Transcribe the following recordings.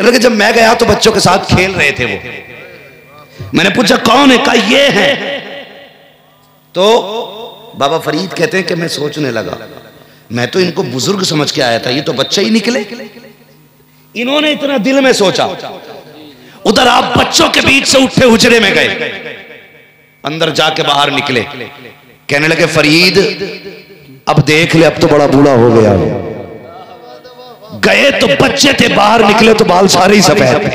लगे जब मैं गया तो बच्चों के साथ खेल रहे थे वो। मैंने पूछा कौन है, कहा ये है। तो बाबा फरीद कहते हैं कि मैं सोचने लगा, मैं तो इनको बुजुर्ग समझ के आया था, ये तो बच्चे ही निकले। इन्होंने इतना दिल में सोचा। उधर आप बच्चों के बीच से उठे हुजरे में गए, अंदर जाके बाहर निकले, कहने लगे फरीद अब देख ले, अब तो बड़ा बूढ़ा हो गया। गए तो बच्चे थे, बाहर निकले तो बाल सारे ही सफेद।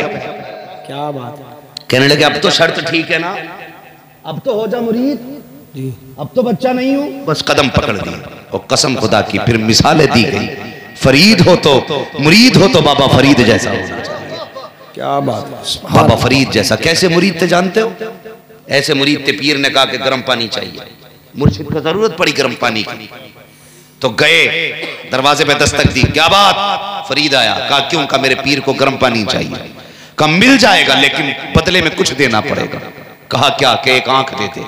क्या बात है। कहने लगे अब तो शर्त ठीक है ना, अब तो हो जा मुरीद जी, अब तो बच्चा नहीं हूं। बस कदम पकड़ दी और कसम खुदा की फिर मिसालें दी गई। फरीद हो तो मुरीद हो तो बाबा फरीद जैसा होना चाहिए। क्या बात है। बाबा फरीद जैसा। कैसे मुरीद थे जानते हो? ऐसे मुरीद थे, पीर ने कहा कि गर्म पानी चाहिए, मुर्शिद को जरूरत पड़ी गर्म पानी की, तो गए दरवाजे पे दस्तक दी, क्या बात? फरीद आया, कहा क्यों? कहा मेरे पीर को गर्म पानी चाहिए। कहा मिल जाएगा लेकिन बदले में कुछ देना पड़ेगा। कहा क्या? कि एक आंख दे दे,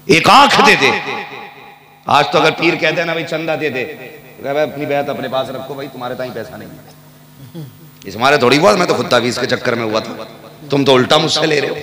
एक आंख दे दे। आज तो अगर पीर कहते हैं ना भाई चंदा दे दे, भाई अपनी बैत अपने पास रखो, भाई तुम्हारे ताई पैसा नहीं है, इस हमारे थोड़ी बहुत, मैं तो खुद तावीज़ के चक्कर में हुआ था, तुम तो उल्टा मुझसे ले रहे हो,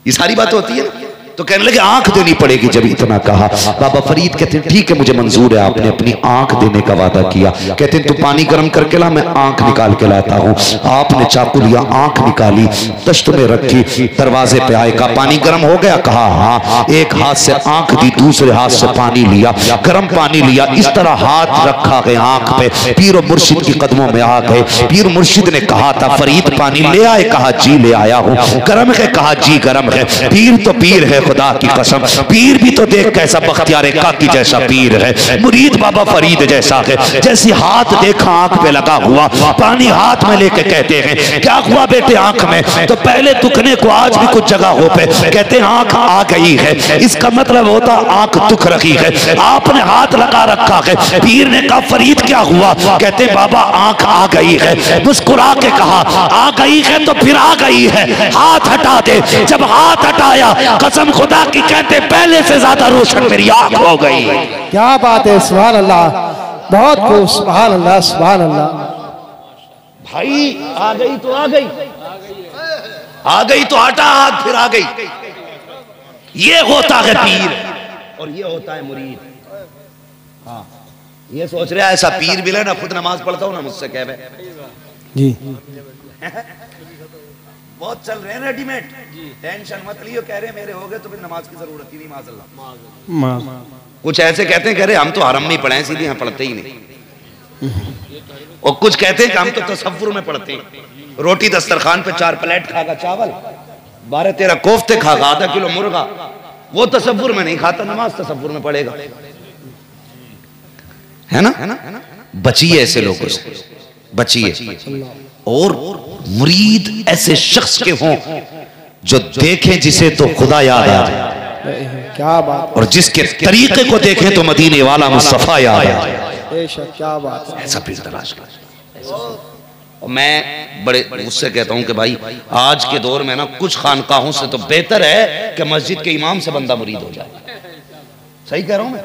ये सारी बात होती है। तो कहने लगे आंख देनी पड़ेगी। जब इतना कहा बाबा फरीद कहते हैं ठीक है मुझे मंजूर है, आपने अपनी आंख देने का वादा किया। कहते हैं तू पानी गर्म करके ला, मैं आंख निकाल के लाता हूँ। आपने चाकू लिया, आंख निकाली, दश्त में रखी, दरवाजे पे आए, कहा पानी गर्म हो गया? कहा हाँ। एक हाथ से आंख दी, दूसरे हाथ से पानी लिया, गर्म पानी लिया, इस तरह हाथ रखा गया आंख पे, पीर मुर्शिद की कदमों में आ गए। पीर मुर्शिद ने कहा था फरीद पानी ले आए? कहा जी ले आया हूँ। गर्म है? कहा जी गर्म है। पीर तो पीर है, खुदा की कसम, पीर भी तो देख कैसा बख्तियार काकी जैसा पीर है, मुरीद बाबा फरीद जैसा है। जैसी हाथ देखा आंख पे लगा हुआ, पानी हाथ में लेके कहते हैं क्या हुआ बेटे आंख में? तो पहले दुखने को आज भी कुछ जगहों पे कहते हैं आंख आ गई है, इसका मतलब होता आंख दुख रही है। आपने हाथ लगा रखा है। पीर ने कहा फरीद क्या हुआ? कहते बाबा आंख आ गई है। मुस्कुरा के कहा आ गई है तो फिर आ गई है, हाथ हटा दे। जब हाथ हटाया कसम खुदा की कहते पहले से ज्यादा रोशन मेरी आंख हो गई। क्या बात है, सुभान अल्लाह, बहुत खूब, सुभान अल्लाह, सुभान अल्लाह। भाई आ गई तो आ गई, आ गई तो हटा हाथ, फिर आ गई। ये होता है पीर और ये होता है मुरीद। हाँ ये सोच रहा है ऐसा पीर मिले ना, खुद नमाज पढ़ता हूँ ना, मुझसे कह जी बहुत चल रहे हैं रेडीमेड, टेंशन मत लियो, कह रहे मेरे हो गए तो फिर नमाज की जरूरत ही नहीं। माशाल्लाह। कुछ ऐसे कहते हैं कह रहे हम तो हरम में पढ़े हैं, सीधे यहाँ पढ़ते ही नहीं। और कुछ कहते हैं कि हम तो तसव्वुर में पढ़ते हैं, रोटी दस्तरखान पे 4 प्लेट खागा चावल, 12-13 कोफ्ते खागा, आधा किलो मुर्गा, वो तसव्वुर में नहीं खाता, नमाज तसव्वुर में पढ़ेगा। है ना? बचिए ऐसे लोगों से, बचिए। और मुरीद ऐसे शख्स के हों जो देखें जिसे तो खुदा याद आ जाए, क्या बात, और जिसके तरीके को देखें तो मदीने वाला मुस्तफा याद आ जाए। क्या बात है। ऐसा पीर तलाश कर। और मैं बड़े उससे कहता हूं कि भाई आज के दौर में ना कुछ खानकाहों से तो बेहतर है कि मस्जिद के इमाम से बंदा मुरीद हो जाए। सही कह रहा हूं मैं?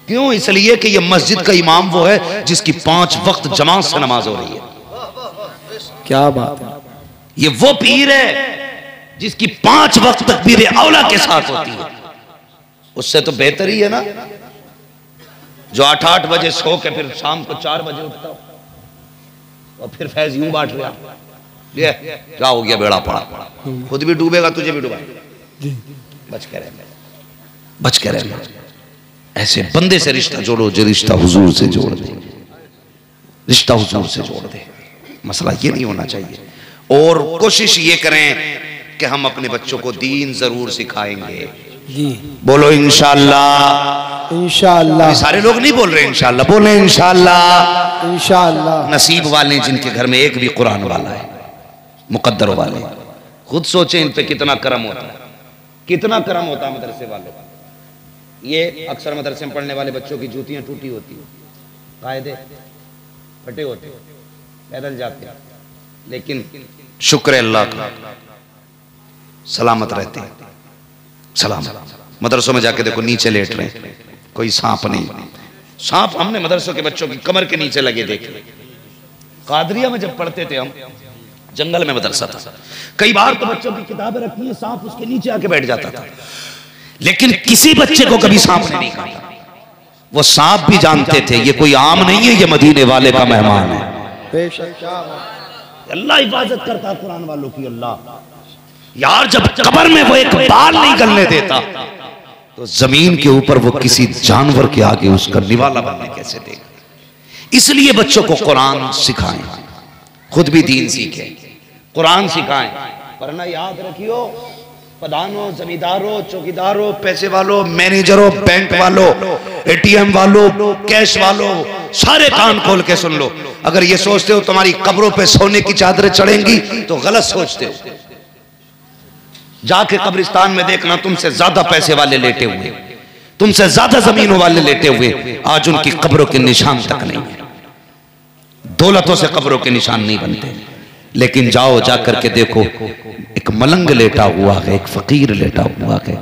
क्यों? इसलिए कि ये मस्जिद का इमाम वो है जिसकी 5 वक्त जमात से नमाज हो रही है। क्या बात है। ये वो पीर है जिसकी 5 वक्त तकबीर औला के साथ होती है। उससे तो बेहतर ही है ना जो 8-8 बजे सो के फिर शाम को 4 बजे उठता हो और फिर फैज यूं बांट रहा, ये क्या हो गया, बेड़ा पड़ा, खुद भी डूबेगा तुझे भी डूबेगा। बच के रहना, बच के रहना। ऐसे बंदे से रिश्ता जोड़ो जो रिश्ता हुजूर से जोड़ दे, रिश्ता हुजूर से जोड़ दे। मसला ये नहीं होना चाहिए। और कोशिश ये करें कि हम अपने बच्चों को दीन जरूर सिखाएंगे जी। बोलो इंशाअल्लाह। इंशाअल्लाह। सारे लोग नहीं बोल रहे इंशाअल्लाह, बोले इंशाअल्लाह। इंशाअल्लाह। नसीब वाले जिनके घर में एक भी कुरान वाला है, मुकद्दर वाले, खुद सोचे इन पे कितना करम होता है, कितना करम होता है मदरसे वालों का। ये अक्सर मदरसे में पढ़ने वाले बच्चों की जूतियां टूटी होती है, कायदे फटे होते, पैदल जाते हैं, लेकिन शुक्र अल्लाह का सलामत रहते हैं। सलामत। मदरसों में जाके देखो नीचे लेट रहे हैं, कोई सांप नहीं। सांप हमने मदरसों के बच्चों की कमर के नीचे लगे देखे, कादरिया में जब पढ़ते थे हम, जंगल में मदरसा था, कई बार तो बच्चों की किताबें रखी है, सांप उसके नीचे आके बैठ जाता था, लेकिन किसी बच्चे को कभी सांप ने नहीं काटा। वो सांप भी जानते थे ये कोई आम नहीं है, ये मदीने वाले का मेहमान है। अल्लाह हिफाजत करता कुरान वालों की। अल्लाह यार, जब कब्र में वो एक बाल नहीं गलने देता तो जमीन के ऊपर वो किसी जानवर के आगे उसका निवाला बनने कैसे देगा। इसलिए बच्चों को कुरान सिखाएं, खुद भी दीन सीखें, कुरान सिखाएं। वरना याद रखियो, प्रधानों, जमींदारों, चौकीदारों, पैसे वालों, मैनेजरों, बैंक वालों, एटीएम वालों, कैश वालों, सारे कान खोल के सुन लो। अगर ये सोचते हो तुम्हारी कब्रों पे सोने की चादरें चढ़ेंगी तो गलत सोचते हो। जाके कब्रिस्तान में देखना, तुमसे ज्यादा पैसे वाले लेटे हुए, तुमसे ज्यादा जमीनों वाले लेटे हुए, आज उनकी कब्रों के निशान तक नहीं है। दौलतों से कब्रों के निशान नहीं बनते, लेकिन जाओ जाकर के देखो, एक मलंग लेटा हुआ है, एक फकीर लेटा हुआ है।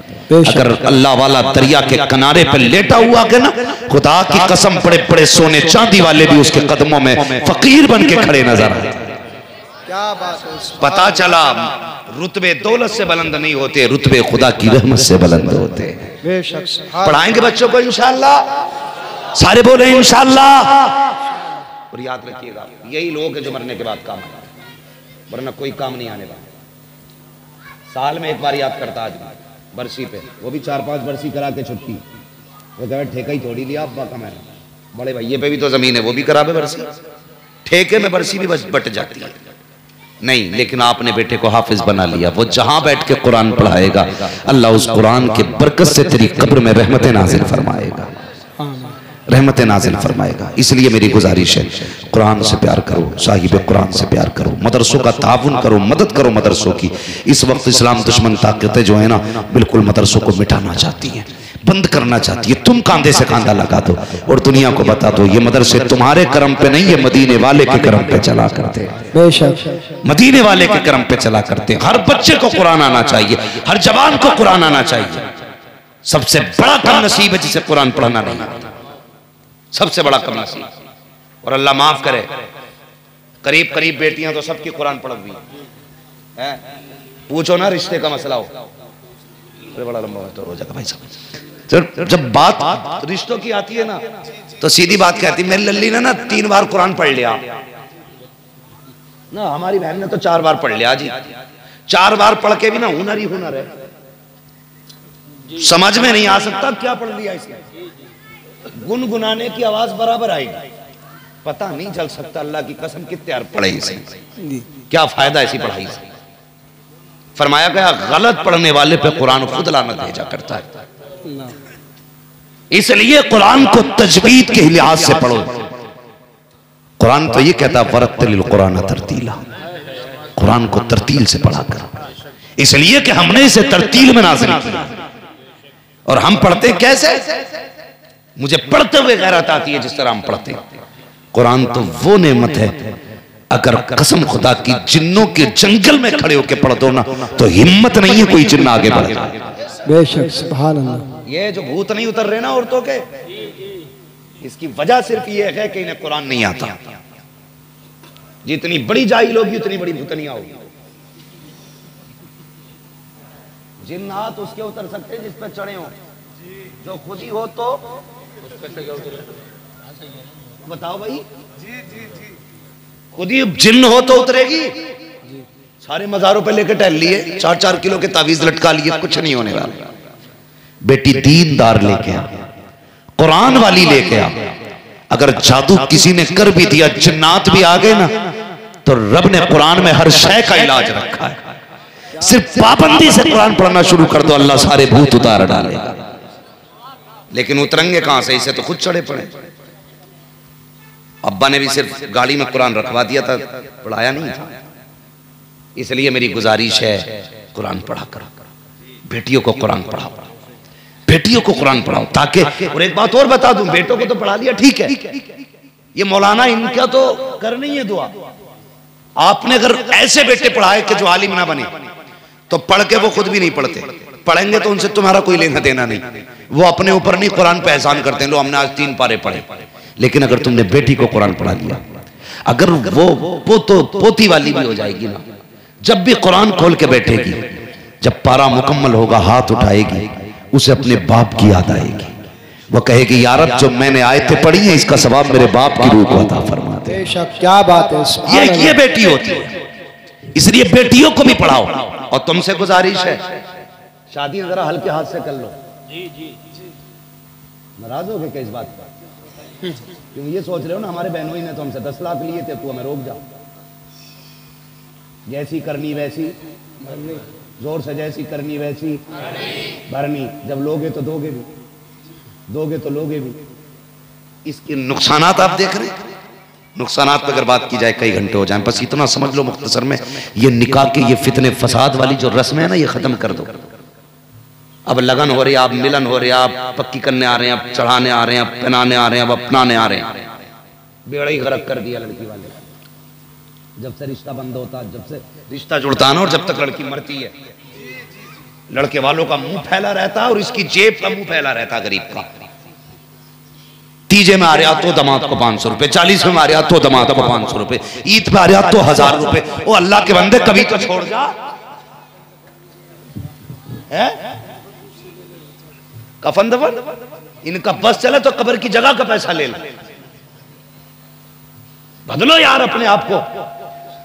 अगर अल्लाह वाला दरिया के किनारे पे लेटा हुआ है ना, खुदा की कसम, बड़े बड़े सोने चांदी वाले भी उसके कदमों में फकीर बन के खड़े नजर आए। क्या बात है। पता चला रुतबे दौलत से बुलंद नहीं होते, रुतबे खुदा की रहमत से बुलंद होते। पढ़ाएंगे बच्चों को इंशाअल्लाह, सारे बोले इंशाअल्लाह। और याद रखिएगा, यही लोग हैं जो मरने के बाद काम आए, वरना कोई काम नहीं आने वाला। साल में एक बार याद करता आदमी बरसी पे, वो भी 4-5 बरसी करा के छुट्टी। वो कहे ठेका ही थोड़ी लिया अब्बा का, मैंने बड़े भैये पे भी तो जमीन है, वो भी करा बरसी। ठेके में बरसी भी बस बट जाती है नहीं, लेकिन आपने बेटे को हाफिज बना लिया, वो जहां बैठ के कुरान पढ़ाएगा, अल्लाह उस कुरान के बरकत से तेरी कब्र में रहमतें नाजिल फरमाएगा, रहमतें नाजिल फरमाएगा। इसलिए मेरी गुजारिश है, कुरान से प्यार करो, साहिब कुरान से प्यार करो, मदरसों का ताउन करो, मदद करो मदरसों की। इस वक्त इस्लाम दुश्मन ताकतें जो है ना, बिल्कुल मदरसों को मिटाना चाहती हैं, बंद करना चाहती है। तुम कांधे से कांधा लगा दो और दुनिया को बता दो, ये मदरसे तुम्हारे करम पे नहीं, ये मदीने वाले के करम पे चला करते हैं, मदीने वाले के करम पे चला करते हैं। हर बच्चे को कुरान आना चाहिए, हर जवान को कुरान आना चाहिए। सबसे बड़ा कम नसीब है जिसे कुरान पढ़ना नहीं आता, सबसे बड़ा कम नसीब। और अल्लाह माफ करे, करीब करीब बेटियां तो सबकी कुरान पढ़ हुई है। पूछो ना रिश्ते का मसला हो, बड़ा लंबा तो हो जाएगा भाई साहब। जब बात रिश्तों की आती है ना, तो सीधी बात कहती, मेरी लल्ली ने ना 3 बार कुरान पढ़ लिया ना, हमारी बहन ने तो 4 बार पढ़ लिया जी। 4 बार पढ़ के भी ना हुनर ही हुनर है, समझ में नहीं आ सकता क्या पढ़ लिया इसने। गुनगुनाने की आवाज बराबर आएगी, पता नहीं चल सकता अल्लाह की कसम कितने यार पढ़े इसे, क्या फायदा ऐसी पढ़ाई से। फरमाया गया गलत पढ़ने वाले पे कुरान खुद लानत भेजा करता है। इसलिए कुरान को तजवीद के लिहाज से पढ़ो। कुरान तो ये कहता है वरत्तिल कुरान तरतीला, कुरान को तरतील से पढ़ा कर। इसलिए कि हमने इसे तरतील में नाज़िल किया। और हम पढ़ते कैसे? मुझे पढ़ते हुए गैरत आती है जिस तरह हम पढ़ते हैं। कुरान तो वो नेमत है, अगर कसम खुदा की जिन्नों के जंगल में खड़े होकर पढ़ दो ना, तो हिम्मत नहीं है कोई जिन्न आगे बढ़े। बेशक सुभान अल्लाह। ये जो भूत नहीं उतर रहे ना औरतों के, इसकी वजह सिर्फ ये है कि इन्हें कुरान नहीं आता। जितनी बड़ी जाहिल होगी उतनी बड़ी भूतनियां होगी। जिन्नात उसके उतर सकते जिस पे चढ़े हो, जो खुद ही हो तो बताओ भाई, खुद ही जिन्न हो तो उतरेगी। सारे मजारों पे लेकर टहल लिए, 4-4 किलो के तावीज लटका लिए, कुछ नहीं होने वाला। बेटी दीनदार लेके आ, कुरान वाली लेके आ। अगर जादू किसी ने कर भी दिया, जिन्नात भी आ गए ना, तो रब ने कुरान में हर शय का इलाज रखा है। सिर्फ पाबंदी से कुरान पढ़ना शुरू कर दो, अल्लाह सारे भूत उतार डालेगा। लेकिन उतरेंगे कहां से? इसे तो खुद चढ़े पड़े। अब्बा ने भी सिर्फ गाड़ी में कुरान रखवा दिया था, पढ़ाया नहीं था। इसलिए मेरी गुजारिश है, कुरान पढ़ा करो, बेटियों को कुरान पढ़ाओ, बेटियों को कुरान पढ़ाओ। ताकि, और एक बात और बता दूं, बेटों को तो पढ़ा लिया ठीक है, ये मौलाना इनका तो कर नहीं है दुआ। आपने अगर ऐसे बेटे पढ़ाए कि जो आलिम ना बने, तो पढ़ के वो खुद भी नहीं पढ़ते, पढ़ेंगे तो उनसे तुम्हारा कोई लेना देना नहीं। वो अपने ऊपर नहीं कुरान पे एहसान करते हैं, लो हमने आज 3 पारे पढ़े। लेकिन अगर तुमने बेटी को कुरान पढ़ा लिया, अगर वो पोती वाली भी हो जाएगी ना, जब भी कुरान खोल के बैठेगी, जब पारा मुकम्मल होगा हाथ उठाएगी, उसे अपने बाप की याद आएगी। वो कहेगी यार अब जो मैंने आयतें पढ़ी हैं इसका सवाब मेरे बाप की रूह को अता फरमा दे। बेशक, क्या बात है। ये बेटी होती है, इसलिए बेटियों को भी पढ़ाओ। और तुमसे गुजारिश है, शादी जरा हल्के हाथ से कर लो। नाराज हो गए क्या इस बात पर? क्यों ये सोच रहे हो ना हमारे बहनों ही ने तो हमसे 10 लाख लिए थे, तू हमें रोक जाओ। जैसी करनी वैसी जोर से, जैसी करनी वैसी भरनी। जब लोगे तो दोगे भी, दोगे तो लोगे भी। इसके नुकसानात आप देख रहे हैं। नुकसानात पर अगर बात की जाए कई घंटे हो जाए, बस इतना समझ लो मुख्तसर में, ये निकाह के ये फितने फसाद वाली जो रस्म है ना, ये खत्म कर दो। अब लगन हो रही है, आप मिलन हो रहे हैं, आप पक्की करने आ रहे हैं, आप चढ़ाने आ रहे हैं, आप पहनाने आ रहे हैं, अब अपनाने आ रहे हैं। बेड़ा ही गरक कर दिया लड़की वाले। जब से रिश्ता बंद होता, जब से रिश्ता जुड़ता है ना, और जब तक लड़की मरती है, लड़के वालों का मुंह फैला रहता है और इसकी जेब का मुंह फैला रहता है गरीब का। तीजे में आ रहा तो दमाद को 500 रुपए, 40 में आ रहा तो दमाद को 500 रुपए, ईद पे आ रहा तो 1000 रुपए। ओ अल्लाह के बंदे कभी तो छोड़ जा। है कफन दफन इनका बस चले तो कब्र की जगह का पैसा ले ले। बदलो यार अपने आप को,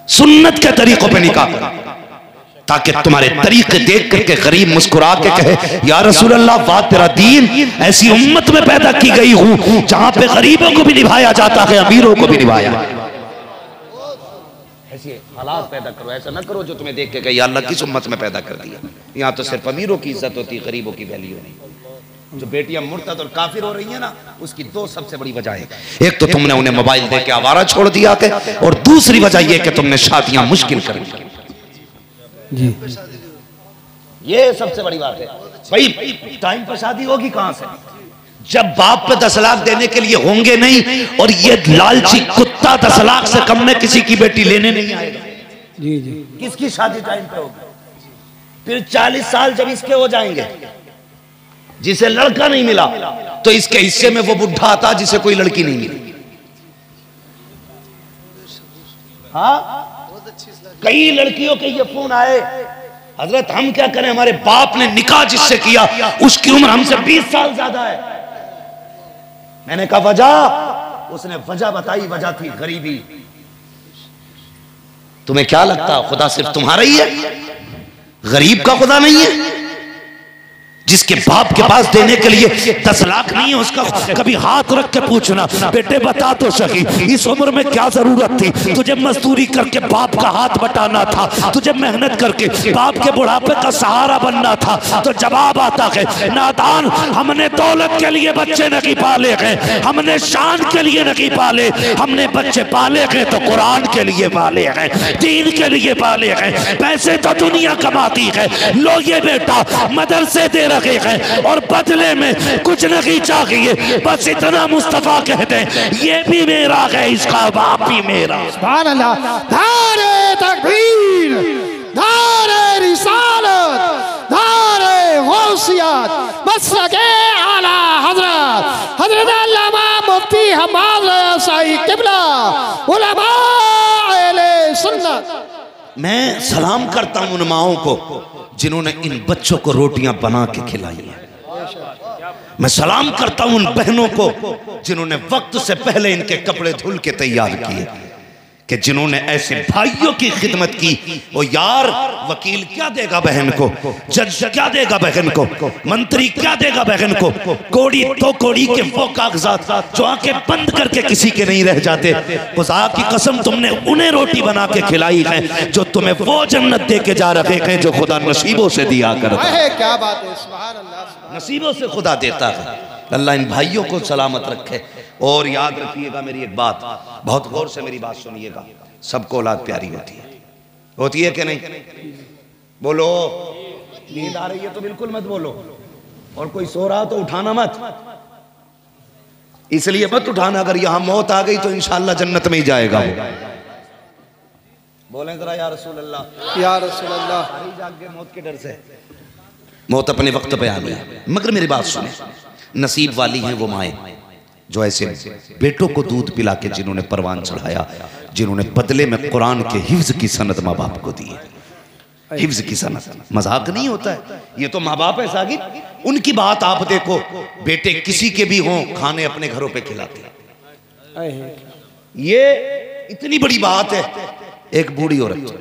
सुन्नत के तरीकों पे निकाह करो, ताकि तुम्हारे तरीके देख करके गरीब मुस्कुरा के कहे या रसूल अल्लाह वाह तेरा दीन, ऐसी उम्मत में पैदा की गई हूं जहां पे गरीबों को भी निभाया जाता है, अमीरों को भी निभाया। ऐसे हालात पैदा करो, ऐसा ना करो जो तुम्हें देख के कहे अल्लाह किस उम्मत में पैदा कर दिया। यहाँ तो सिर्फ अमीरों की इज्जत होती है, गरीबों की वैल्यू नहीं। जो बेटियां मुर्तद और काफिर हो रही हैं ना, उसकी दो सबसे बड़ी वजह है। एक तो तुमने उन्हें मोबाइल दे के आवारा छोड़ दिया के, और दूसरी वजह यह कि तुमने शादियां मुश्किल कर दी जी। ये सबसे बड़ी बात है भाई। टाइम पर शादी होगी कहां से, जब बाप पे 10 लाख देने के लिए होंगे नहीं, और ये लालची कुत्ता 10 लाख से कम में किसी की बेटी लेने नहीं आएगा जी जी। किसकी शादी टाइम पे होगी? फिर 40 साल जब इसके हो जाएंगे, जिसे लड़का नहीं मिला तो इसके हिस्से में वो बुढ़ा आता जिसे कोई लड़की नहीं मिली। हाँ, कई लड़कियों के ये फोन आए, हजरत हम क्या करें, हमारे बाप ने निकाह जिससे किया उसकी उम्र हमसे 20 साल ज्यादा है। मैंने कहा वजह, उसने वजह बताई, वजह थी गरीबी। तुम्हें क्या लगता खुदा सिर्फ तुम्हारा ही है, गरीब का खुदा नहीं है? जिसके बाप के पास देने के लिए 10 लाख नहीं है, उसका कभी हाथ रख के पूछना, बेटे बता तो सही इस उम्र में क्या जरूरत थी, तुझे मजदूरी करके बाप का हाथ बटाना था, तुझे मेहनत करके बाप के बुढ़ापे का सहारा बनना था। तो जवाब आता है नादान, हमने दौलत के लिए बच्चे नहीं पाले हैं, हमने शान के लिए नहीं पाले, हमने बच्चे पाले हैं तो कुरान के लिए पाले हैं, दीन के लिए पाले हैं। पैसे तो दुनिया कमाती है, लो ये बेटा मदरसे दे रखे हैं और बदले में कुछ नहीं चाहिए, बस इतना मुस्तफा कहते हैं ये भी मेरा है, इसका बाप भी मेरा। सुभान अल्लाह। नारे तकबीर, नारे रिसालत, नारे गौसियत, मसलके आला हजरत हजरत अल्लामा मुफ्ती हम्माद साई किबला उलमा अहले सुन्नत। मैं सलाम करता हूं उन माओं को जिन्होंने इन बच्चों को रोटियां बना के खिलाई है। मैं सलाम करता हूं उन बहनों को जिन्होंने वक्त से पहले इनके कपड़े धुल के तैयार किए, कि जिन्होंने ऐसे भाइयों की खिदमत की। वो यार वकील क्या देगा बहन को, जज क्या देगा बहन को, मंत्री क्या देगा बहन को, कोड़ी तो कोड़ी के वो कागजात जो आंखें बंद करके किसी के नहीं रह जाते। खुदा की कसम तुमने उन्हें रोटी बना के खिलाई है जो तुम्हें वो जन्नत दे के जा रहे हैं जो खुदा नसीबों से दिया करता है। क्या बात है, सुभान अल्लाह। नसीबों से खुदा देता है। अल्लाह इन भाइयों को सलामत रखे। और याद रखिएगा मेरी एक बात, बहुत गौर से मेरी बात सुनिएगा, सबको औलाद प्यारी होती है कि नहीं? बोलो, नींद आ रही है तो बिल्कुल मत बोलो, और कोई सो रहा तो उठाना मत, इसलिए मत उठाना, अगर यहां मौत आ गई तो इंशाअल्लाह जन्नत में ही जाएगा। बोलें जरा या रसूल अल्लाह, या रसूल अल्लाह। जाग के मौत के डर से, मौत अपने वक्त पे आ गई। मगर मेरी बात सुने, नसीब वाली हैं वो माएँ जो ऐसे बेटों को दूध पिला के जिन्होंने परवान चढ़ाया, जिन्होंने बदले में कुरान के हिफ्ज की सनद माँ बाप को दी है। हिफ्ज की सनद मजाक नहीं होता है, ये तो माँ बाप है सागिर। उनकी बात आप देखो, बेटे किसी के भी हों खाने अपने घरों पे खिलाते हैं। ये इतनी बड़ी बात है। एक बूढ़ी औरत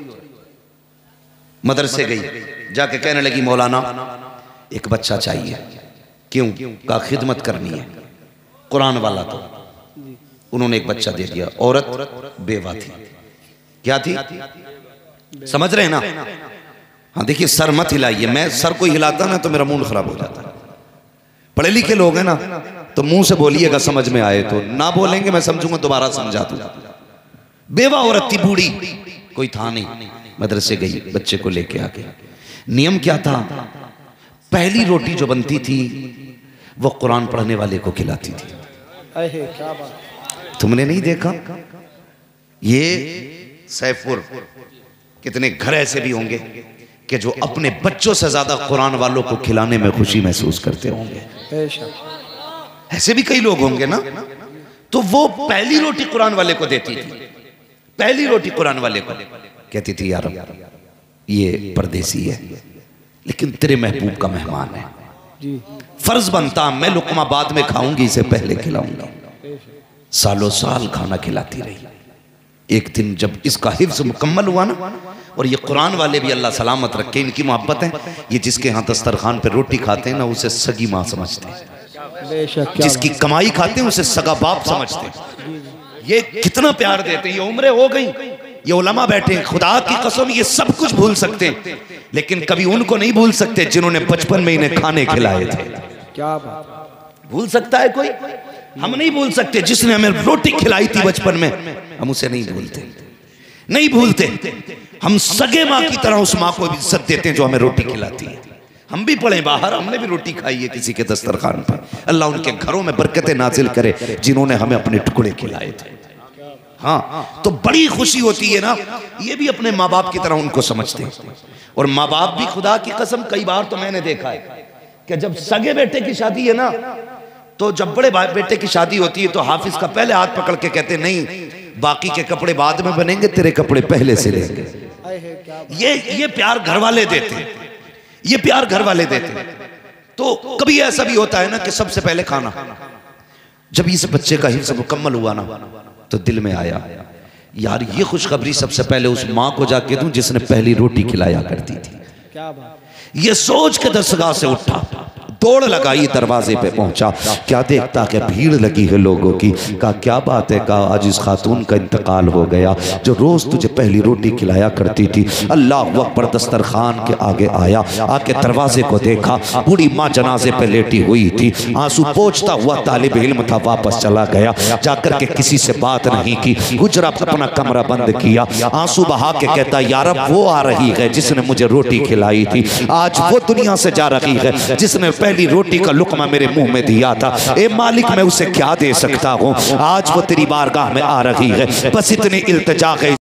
मदरसे गई, जाके कहने लगी मौलाना एक बच्चा चाहिए। क्यों? का खिदमत करनी है, कुरान वाला। तो उन्होंने एक बच्चा दे दिया। औरत बेवा थी। क्या थी? समझ रहे हैं ना? हाँ देखिए, सर मत हिलाइए। मैं सर को हिलाता ना तो मेरा मूड खराब हो जाता है। पढ़े लिखे लोग हैं ना तो मुंह से बोलिएगा समझ में आए, तो ना बोलेंगे मैं समझूंगा दोबारा समझा दूं। बेवा औरत थी, बूढ़ी, कोई था नहीं। मदरसे गई, बच्चे को लेके आ गई। नियम क्या था? पहली रोटी जो बनती थी वो कुरान पढ़ने वाले को खिलाती थी। क्या बात। तुमने नहीं देखा? ये सैफपुर कितने घर ऐसे भी होंगे कि जो अपने बच्चों से ज्यादा कुरान वालों को खिलाने में खुशी महसूस करते होंगे। ऐसे भी कई लोग होंगे ना। तो वो पहली रोटी कुरान वाले को देती थी। पहली रोटी कुरान वाले को कहती थी, यार ये परदेसी है लेकिन तेरे महबूब का मेहमान है, फर्ज बनता मैं लुकमा बाद में खाऊंगी, इसे पहले खिलाऊंगा। सालों साल खाना खिलाती रही। एक दिन जब इसका हिफ्ज मुकम्मल हुआ ना, और ये कुरान वाले भी अल्लाह सलामत रखे, इनकी मोहब्बत है, ये जिसके यहाँ दस्तरखान पे रोटी खाते हैं ना उसे सगी माँ समझते हैं, जिसकी कमाई खाते हैं उसे सगा बाप समझते हैं। ये कितना प्यार देते हैं। ये उम्रें हो गई, ये उलमा बैठे हैं, खुदा की कसम ये सब कुछ भूल सकते हैं लेकिन कभी उनको नहीं भूल सकते जिन्होंने बचपन में इन्हें खाने खिलाए थे। क्या बात। भूल सकता है कोई? हम नहीं भूल सकते। जिसने हमें रोटी खिलाई थी बचपन में, हम उसे नहीं भूलते, नहीं भूलते। हम सगे माँ की तरह उस माँ को भी इज्जत देते हैं जो हमें रोटी खिलाती है। हम भी पढ़े बाहर, हमने भी रोटी खाई है किसी के दस्तरखान पर। अल्लाह उनके घरों में बरकतें नाजिल करे जिन्होंने हमें अपने टुकड़े खिलाए थे। हाँ, तो बड़ी खुशी होती है ना। ये भी अपने माँ बाप की तरह उनको समझते हैं। और माँ बाप भी खुदा की कसम, कई बार तो मैंने देखा है कि जब सगे बेटे की शादी है ना, तो जब बड़े बेटे की शादी होती है तो हाफिज का पहले हाथ पकड़ के कहते नहीं, बाकी के कपड़े बाद में बनेंगे, तेरे कपड़े पहले से लेंगे। ये प्यार घर वाले देते हैं, ये प्यार घर वाले देते हैं। तो कभी ऐसा भी होता है ना कि सबसे पहले खाना। जब इस बच्चे का हिफ्ज़ मुकम्मल हुआ ना तो दिल में आया, यार ये खुशखबरी सबसे पहले उस माँ को जाके दूं जिसने पहली रोटी खिलाया करती थी। क्या बात। ये सोच के दरगाह से उठा, दौड़ लगाई, दरवाजे पे पहुंचा। क्या देखता कि भीड़ लगी है लोगों की। कहा क्या बात है? कहा आज इस खातून का इंतकाल हो गया जो रोज तुझे पहली रोटी खिलाया करती थी। अल्लाह अकबर। दस्तरखान के आगे आया, आके दरवाजे को देखा, बूढ़ी माँ जनाजे पे लेटी हुई थी, आंसू पोंछता हुआ तालिब इल्म था, वापस चला गया। जाकर के किसी से बात नहीं की, गुजरा अपना कमरा बंद किया, आंसू बहा के कहता, यार अब वो आ रही है जिसने मुझे रोटी खिलाई थी, आज वो दुनिया से जा रही है जिसने पहली रोटी का लुकमा मेरे मुंह में दिया था। ए मालिक मैं उसे क्या दे सकता हूँ, आज वो तेरी बारगाह में आ रही है। बस इतनी इल्तिजा है।